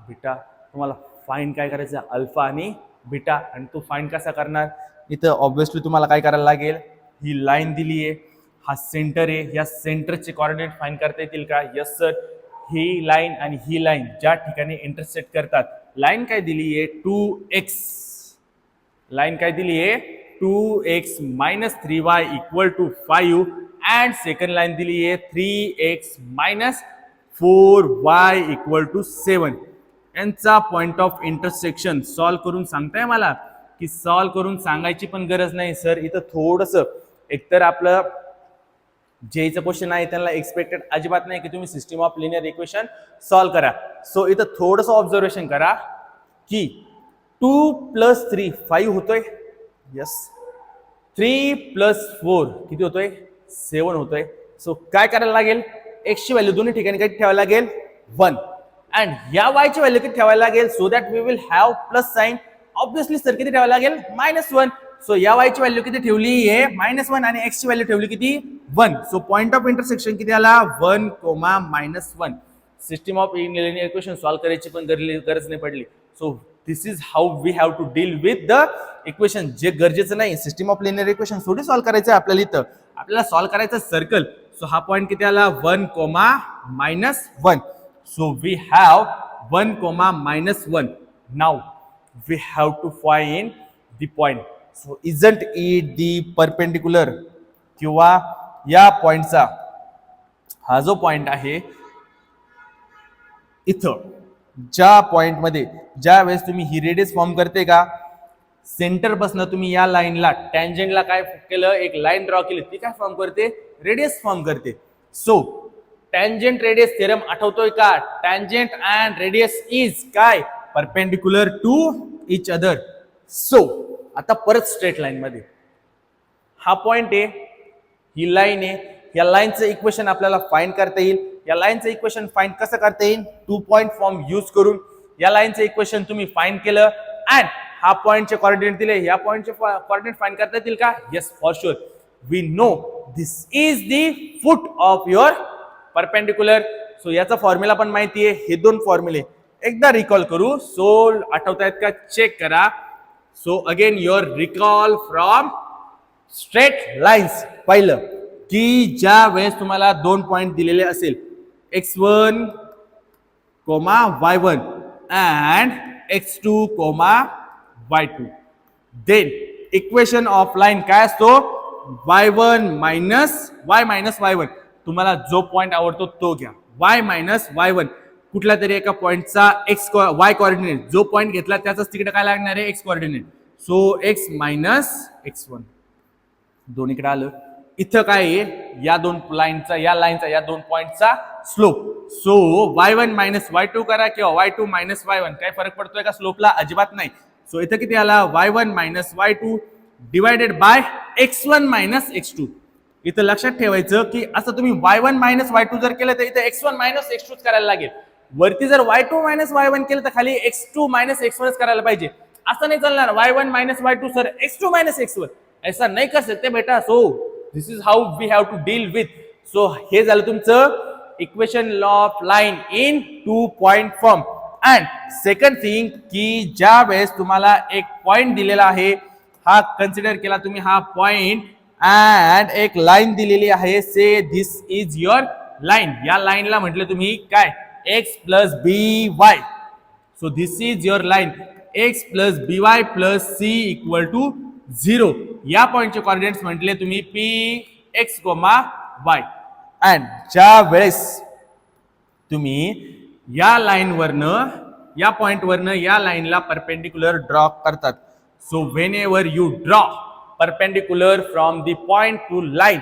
beta. तुम्हाला फाइंड काय करायचं? अल्फा आणि बीटा. आणि तो फाइंड कसा करणार? इथं ऑब्विसली तुम्हाला काय करायला लागेल? ही लाईन दिली आहे, हा सेंटर आहे, या सेंटरचे कोऑर्डिनेट फाइंड करता येतील का? Yes sir. ही लाईन आणि ही लाईन ज्या ठिकाणी इंटरसेक्ट करतात, लाईन काय दिली आहे? 2x. लाईन काय दिली आहे? 2x minus 3y equal to 5 and second line दिली आहे 3x minus 4y equal to 7. यांचा पॉइंट ऑफ इंटरसेक्शन सॉल्व्ह करून सांगताय मला की सॉल्व्ह करून सांगायची पण गरज नाही सर. इथं थोडस एकतर आपलं जेचं क्वेश्चन आहे त्यांना एक्सपेक्टेड अजिबात नाही की तुम्ही system of linear equation solve करा. सो इथं थोडस ऑब्झर्वेशन करा की 2 + 3 5 होतोय. यस. 3 + 4 किती होतोय 7 होतोय. सो काय करायला लागेल x ची व्हॅल्यू दोन्ही ठिकाणी काही ठेवायला लागेल 1 अँड या y ची व्हॅल्यू किती ठेवायला लागेल so that we will have plus sign. Obviously sir किती ठेवायला लागेल -1. सो या y ची व्हॅल्यू किती ठेवली आहे -1 आणि x ची व्हॅल्यू ठेवली किती 1. सो पॉइंट ऑफ इंटरसेक्शन किती आला 1, -1. System of linear equation solve करायची पण गरज नाही पडली. So this is how we have to deal with the equation. जे गरजेचं नाही सिस्टम ऑफ लिनियर इक्वेशन थोडी सॉल्व्ह करायचं आपल्याला इथं आपल्याला सॉल्व्ह करायचं सर्कल. सो हा पॉइंट किती आला 1, -1. So we have 1, -1. Now we have to find the point. So isn't it the perpendicular किंवा या पॉइंटचा हा जो पॉइंट आहे इथं ज्या पॉइंट मध्ये ज्या वेळेस तुम्ही ही रेडियस फॉर्म करते का सेंटर पासून तुम्ही या लाईनला टँजेंटला काय केलं एक लाईन ड्रॉ केली ती काय फॉर्म करते रेडियस फॉर्म करते. सो टँजेंट रेडियस थेरम आठवतोय का टँजेंट अँड रेडियस इज काय perpendicular to each other. So आता परत स्ट्रेट लाईन मध्ये हा पॉइंट आहे ही लाईन आहे या लाईनचं इक्वेशन आपल्याला फाइंड करता येईल. या लाईनचं इक्वेशन फाइंड कसं करता येईल 2 पॉइंट फॉर्म यूज करून. या लाईनचं इक्वेशन तुम्ही फाइंड केलं अँड हा पॉइंटचे कोऑर्डिनेट दिले या पॉइंटचे कोऑर्डिनेट फाइंड करता येतील का yes for sure. We know this is the foot of your perpendicular. So याचा फॉर्म्युला पण माहिती आहे. हे दोन फॉर्म्युले एकदा रिकॉल करू. सो आठवतायत का चेक करा. So again your recall from straight lines. पहिलं की ज्या वेळेस तुम्हाला 2 पॉइंट दिलेले असेल x1, y1 and x2, y2 then equation of line काय असतो y1 y y1. तुम्हाला जो पॉइंट आवडतो तो घ्या y y1 कुठल्या तरी एका पॉइंटचा x y कोऑर्डिनेट जो पॉइंट घेतला त्याचाच तिकडे काय लागणार आहे x coordinate. So x x1 दोन्हीकडे आलं. इथं काय आहे या दोन लाईनचा या लाईनचा या दोन पॉइंटचा स्लोप. सो y1 y2 करा किंवा y2 y1 काय फरक पडतोय का स्लोपला अजिबात नाही. सो इथं किती आला y1 y2 divided by x1 x2. इथं लक्षात ठेवायचं की असं तुम्ही y1 y2 जर केलं तर इथं x1 x2 करायला लागेल. वरती जर y2 y1 केलं तर खाली x2 x1 करायला पाहिजे. असं नाही चालणार y1 y2 sir x2 x1 ऐसा नहीं कर सकते बेटा. So this is how we have to deal with. So हे झालं तुमचं equation of line in 2 point form. And second thing की ज्या वेळेस तुम्हाला एक पॉइंट दिलेला आहे हा कन्सिडर केला तुम्ही हा पॉइंट अँड एक लाईन दिलेली आहे से दिस इज युअर लाईन. या लाईनला म्हटलं तुम्ही काय x + by. So this is your line x + by + c = 0. या पॉइंटचे कोऑर्डिनेट्स म्हटले तुम्ही p x, y. अँड ज्या वेळेस तुम्ही या लाईन वरनं या पॉइंट वरनं या लाईनला परपेंडिक्युलर ड्रॉ करतात. So when ever you draw perpendicular from the point two line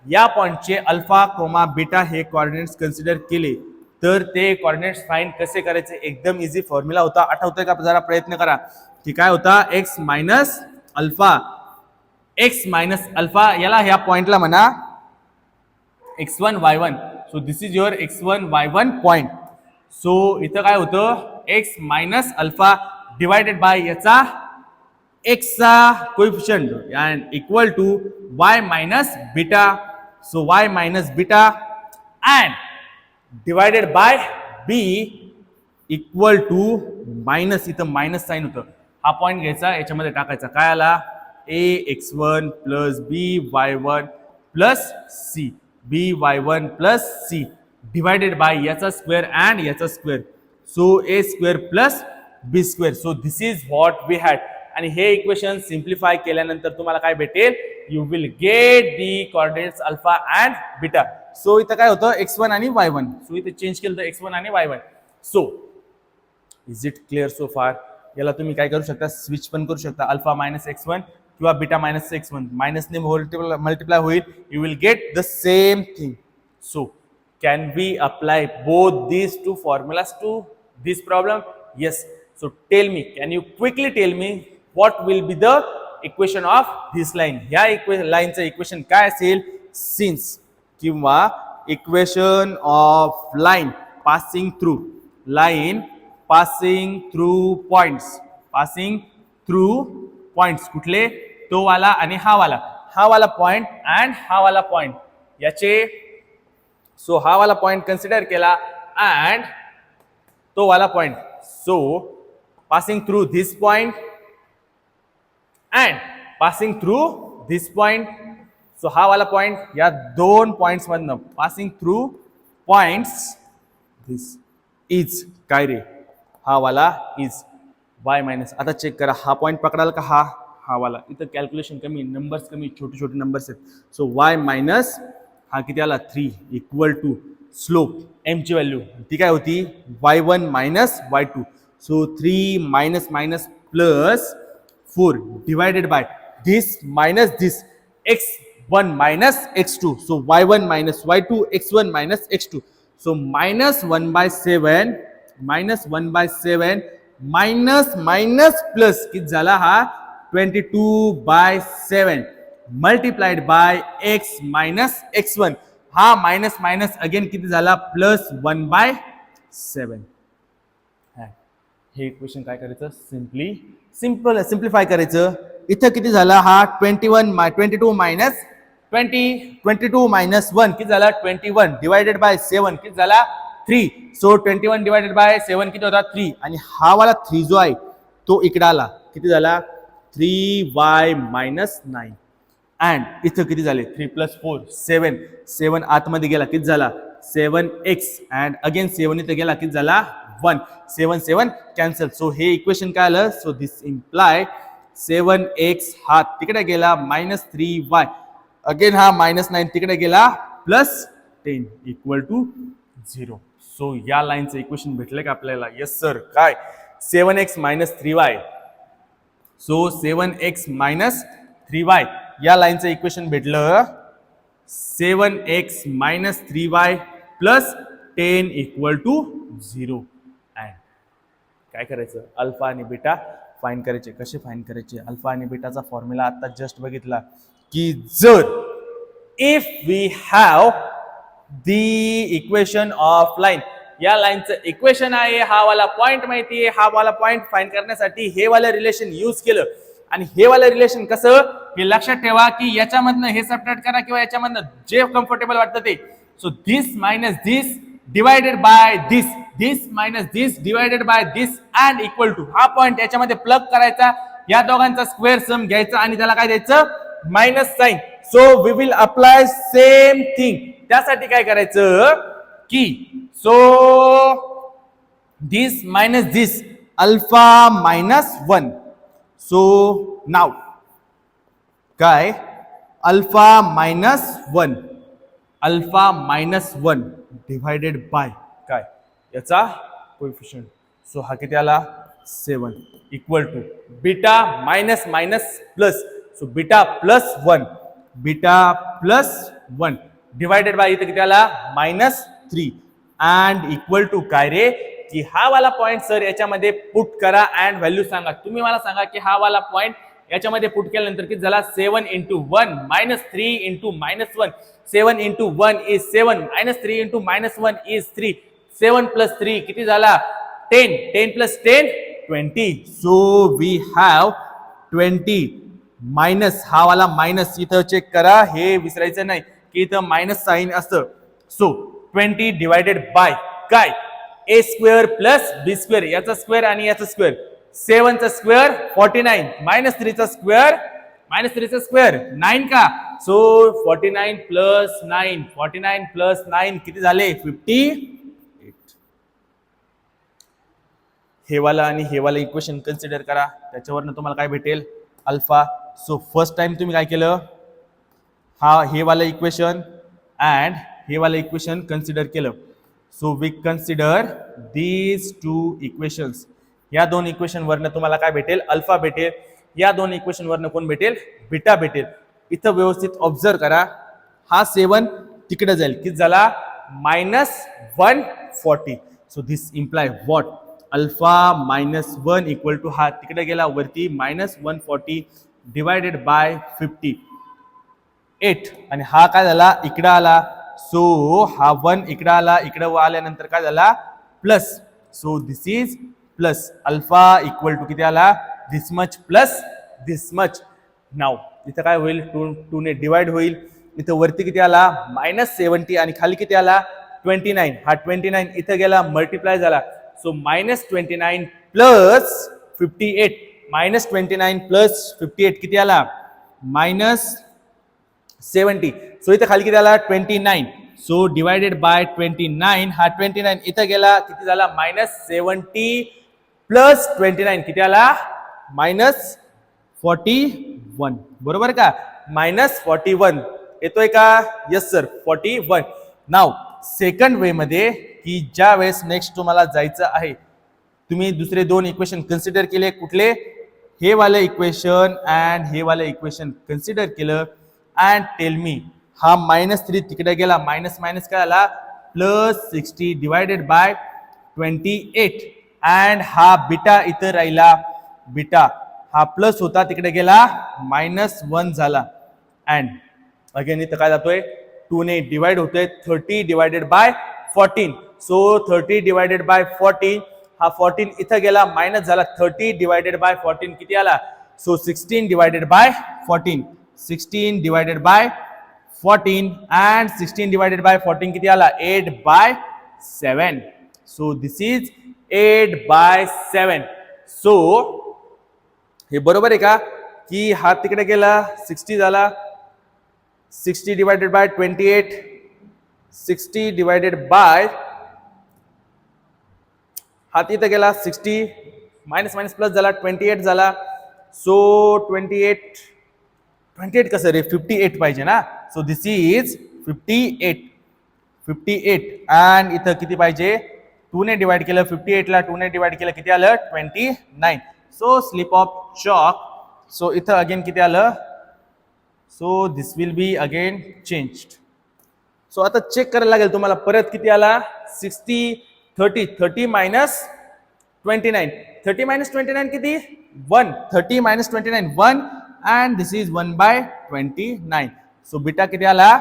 या पॉइंटचे अल्फा, बीटा हे कोऑर्डिनेट्स कन्सिडर केले तर ते कोऑर्डिनेट्स फाइंड कसे करायचे एकदम इझी फॉर्म्युला होता. आठवतोय का जरा प्रयत्न करा की काय होता x अल्फा याला ह्या पॉइंटला म्हणा x1 y1. So this is your x1 y1 point. So इथं काय होतं x अल्फा डिवायडेड बाय याचा x चा coefficient and equal to y beta. So y beta and divided by b equal to minus. इथं minus sign होतं हा point घ्यायचा याच्यामध्ये टाकायचा काय आला ax1 + by1 + c by1 + c divided by याचा स्क्वेअर अँड याचा square. So a² + b². So this is what we had. आणि हे इक्वेशन सिम्प्लिफाय केल्यानंतर तुम्हाला काय भेटेल you will get the coordinates alpha and beta. So इथं काय होतं x1 आणि y1. सो इथे चेंज केलं तर x1 आणि y1. So is it clear so फार? याला तुम्ही काय करू शकता, स्विच पण करू शकता, अल्फा मायनस x1 किंवा बीटा मायनस x1. मायनसने मल्टिप्लाय होईल, you will get the same thing. So can we apply both these two formulas to this problem? Yes. So tell me, can you quickly tell me what will be the equation of this line? या लाईनचं equation काय असेल? since किंवा equation of line passing through, line passing through points, passing through points कुठले? तो वाला आणि हा वाला पॉइंट अँड हा वाला पॉइंट याचे. सो हा वाला पॉइंट कन्सिडर केला अँड तो वाला point. So passing through this point and passing through this point. So हा वाला पॉइंट या दोन पॉइंट्स मधनं passing through points, this is काय रे? हा वाला is y मायनस. आता चेक करा, हा पॉइंट पकडाल का हा वाला? इथं कॅल्क्युलेशन कमी, नंबर्स कमी, छोटे छोटे नंबर्स आहेत. सो y मायनस हा किती आला? 3 इक्वल टू स्लोप m ची व्हॅल्यू ती काय होती? y1 minus y2. So 3 minus minus plus 4 divided by this minus this x1 minus x2. So y1 minus y2, x1 minus x2. So minus 1 by 7 minus 1 by 7 minus minus plus किती झाला हा? 22 by 7 multiplied by x minus x1. हा minus minus again किती झाला? plus 1 by 7. हे equation काय करायचं? Simplify करायचं. इथं किती झाला हा? 22 मायनस 22 मायनस 1 किती झाला? 21 डिवायडेड बाय 7 किती झाला? 3. सो 21 डिवायडेड बाय 7 किती होता? 3. आणि हा वाला 3 जो आहे तो इकडे आला, किती झाला? 3y minus 9. अँड इथं किती झाले? 3 प्लस 4 7 आतमध्ये गेला, किती झाला? 7x. अँड अगेन 7 इथं गेला, किती झाला? 1. 7 कॅन्सल. सो हे इक्वेशन काय आलं? सो दिस इम्प्लाय 7x हा तिकडे गेला मायनस 3y, अगेन हा मायनस 9 तिकडे गेला प्लस 10 इक्वल टू 0. सो या लाईनचं इक्वेशन भेटलं का आपल्याला? Yes sir. काय? 7x minus 3y. So 7x minus 3y या लाईनचं इक्वेशन भेटलं. 7x minus 3y plus 10 equal to 0. काय करायचं? अल्फा आणि बीटा फाइंड करायचे. कसे फाइंड करायचे? अल्फा आणि बीटाचा फॉर्म्युला आता जस्ट बघितला की जर if we have the equation of line, या लाईनचं इक्वेशन आहे, हा वाला पॉइंट माहिती आहे, हा वाला पॉइंट फाइंड करण्यासाठी हे वाला रिलेशन यूज केलं. आणि हे वाला रिलेशन कसं? हे लक्षात ठेवा की याच्यामधनं हे सबट्रॅक्ट करा किंवा याच्यामधनं जे कम्फर्टेबल वाटतं ते. So this minus this divided by this, this minus this divided by this and equal to हा पॉइंट याच्यामध्ये प्लग करायचा, या दोघांचा स्क्वेअर सम घ्यायचा आणि त्याला काय द्यायचं? Minus sign. So we will apply same thing. त्यासाठी काय करायचं की so this minus this alpha minus 1. So नाव काय? Alpha minus 1, alpha minus 1 divided by काय? याचा कोएफिशियंट. सो हा किती आला? 7 equal to beta minus minus plus. So beta plus 1, beta plus 1 divided by इथे किती आला? मायनस 3 अँड इक्वल टू काय रे? की हा वाला पॉइंट सर याच्यामध्ये पुट करा अँड व्हॅल्यू सांगा. तुम्ही मला सांगा की हा वाला पॉइंट याच्यामध्ये पुट केल्यानंतर किती झाला? 7 into 1 minus 3 into minus 1. 7 into 1 is 7 minus 3 into minus 1 is 3. 7 plus 3 किती झाला? 10. 10 plus 10 20. So we have 20 minus हा वाला मायनस इथं चेक करा, हे विसरायचं नाही की इथं मायनस साइन असतं. सो 20 डिवायडेड बाय काय? ए स्क्वेअर प्लस बी स्क्वेअर, याचा स्क्वेअर आणि याचा स्क्वेअर. 7 चा स्क्वेअर 49 मायनस 3 चा स्क्वेअर मायनस 3 चा स्क्वेअर 9 का? सो 49 प्लस 9, 49 प्लस 9 किती झाले? 58. हे वाला आणि हे वाला इक्वेशन कन्सिडर करा, त्याच्यावरनं तुम्हाला काय भेटेल? अल्फा. सो फर्स्ट टाइम तुम्ही काय केलं? हे वाला इक्वेशन अँड हे वाला इक्वेशन कन्सिडर केलं. So we consider these two equations. या दोन इक्वेशन वरनं तुम्हाला काय भेटेल? अल्फा भेटेल. या दोन इक्वेशन वरनं कोण भेटेल? बीटा भेटेल. इथं व्यवस्थित ऑब्झर्व करा. हा 7 तिकडे जाईल. किती झाला? -140. So this imply what? Alpha -1 equal to हा तिकडे गेला वरती -140 डिवायडेड बाय 58 आणि हा काय झाला? इकडे आला. सो हा 1 इकडे आला. इकडे आल्यानंतर काय झाला? Plus. So this is plus. Alpha equal to किती आला? This much plus this much. नाव इथं काय होईल? 2 ने डिवाइड होईल. इथं वरती किती आला? -70 आणि खाली किती आला? 29. हा 29 इथं गेला मल्टिप्लाय झाला. So -29 plus 58. -29 प्लस 58 किती आला? -70. सो इथं खाली किती आला? 29. So divided by 29. हा 29 इथं गेला. किती झाला? -70 प्लस 29 किती आला? -41. बरोबर का? -41 येतोय का? Yes sir, 41. नाव सेकंड वे मध्ये की ज्या वेळेस नेक्स्ट तुम्हाला जायचं आहे, तुम्ही दुसरे 2 इक्वेशन कन्सिडर केले. कुठले? हे वाले इक्वेशन अँड हे वाले इक्वेशन कन्सिडर केलं. अँड टेल मी हा -3 तिकडे गेला. मायनस मायनस काय आला? +60 डिवायडेड बाय 28 अँड हा बीटा इथं राहिला. बीटा हा प्लस होता तिकडे गेला -1 झाला. अँड अगेन इथं काय जातोय? 2 ने डिवाइड होतोय. 30 divided by 14. So 30 divided by 14. हा 14 इथं गेला मायनस झाला. 30 डिवायडेड बाय 14 किती आला? So 16 divided by 14. 16 divided by 14 and 16 divided by 14 किती आला? 8/7. So this is 8/7. सो हे बरोबर आहे का? की हा तिकडे गेला 60 झाला. 60 डिवायडेड बाय 28. 60 डिवायडेड बाय हा तिथे गेला 60 मायनस मायनस प्लस झाला 28 झाला. सो 28 कसं रे? 58 पाहिजे ना. सो दिस इज 58 अँड इथं किती पाहिजे? 2 ने डिवाइड केलं. 58 ला 2 ने डिवाइड केलं किती आलं? 29. So slip of chalk. So इथं अगेन किती आलं? So this will be again changed. So आता चेक करायला लागेल तुम्हाला परत किती आला? 30 मायनस 29. 30 मायनस 29 किती? 1. 30 minus 29 1 and this is 1/29. So beta किती आला?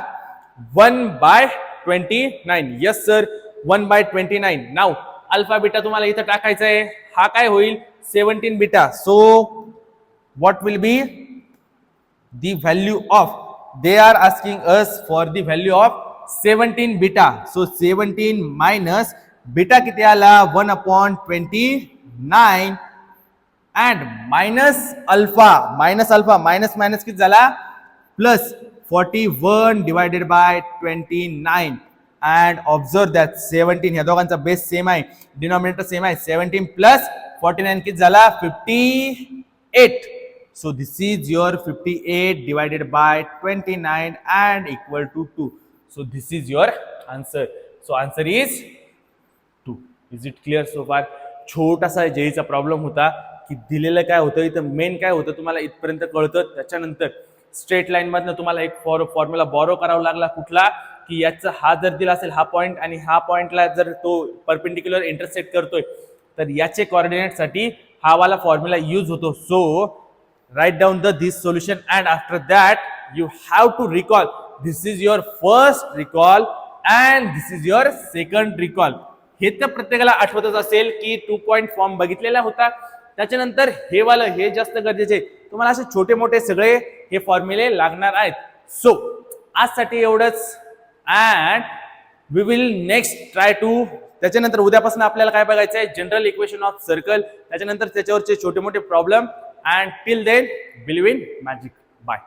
1/29. Yes sir, 1/29. नाव अल्फा बीटा तुम्हाला इथं टाकायचं आहे. हा काय होईल? 17 beta. So what will be the value of? They are asking us for the value of 17 beta. So 17 minus beta किती आला? 1/29 and minus alpha. Minus किती झाला? Plus 41 divided by 29. And observe that 17 ह्या दोघांचा बेस सेम आहे, denominator same आहे. 17 plus 49 किती झाला? 58. So this is your 58 divided by 29 and equal to 2. So this is your answer. So answer is 2. Is it clear so far? छोटासा जेईचा problem होता की दिलेलं काय होतं, इथं मेन काय होतं तुम्हाला इथपर्यंत कळतं. त्याच्यानंतर स्ट्रेट लाईन मधनं तुम्हाला एक फॉर्म्युला बॉरो करावा लागला. कुठला? की याचा हा जर दिला असेल हा पॉईंट आणि हा पॉईंटला जर तो परपेंडिक्युलर इंटरसेक्ट करतोय तर याचे कोऑर्डिनेट साठी हा वाला फॉर्म्युला यूज होतो. So write down this solution and after that you have to recall. This is your first recall and this is your second recall. हे तर प्रत्येकाला आठवतच असेल की 2 पॉइंट फॉर्म बघितलेला होता. त्याच्यानंतर हे वाला हे जास्त गरजेचे. तुम्हाला असे छोटे मोठे सगळे हे फॉर्म्युले लागणार आहेत. सो आजसाठी एवढंच and we will next try two. त्याच्यानंतर उद्यापासून आपल्याला काय बघायचं आहे? General equation of circle. त्याच्यानंतर त्याच्यावरचे छोटे मोठे problem. And till then, believe in magic. Bye.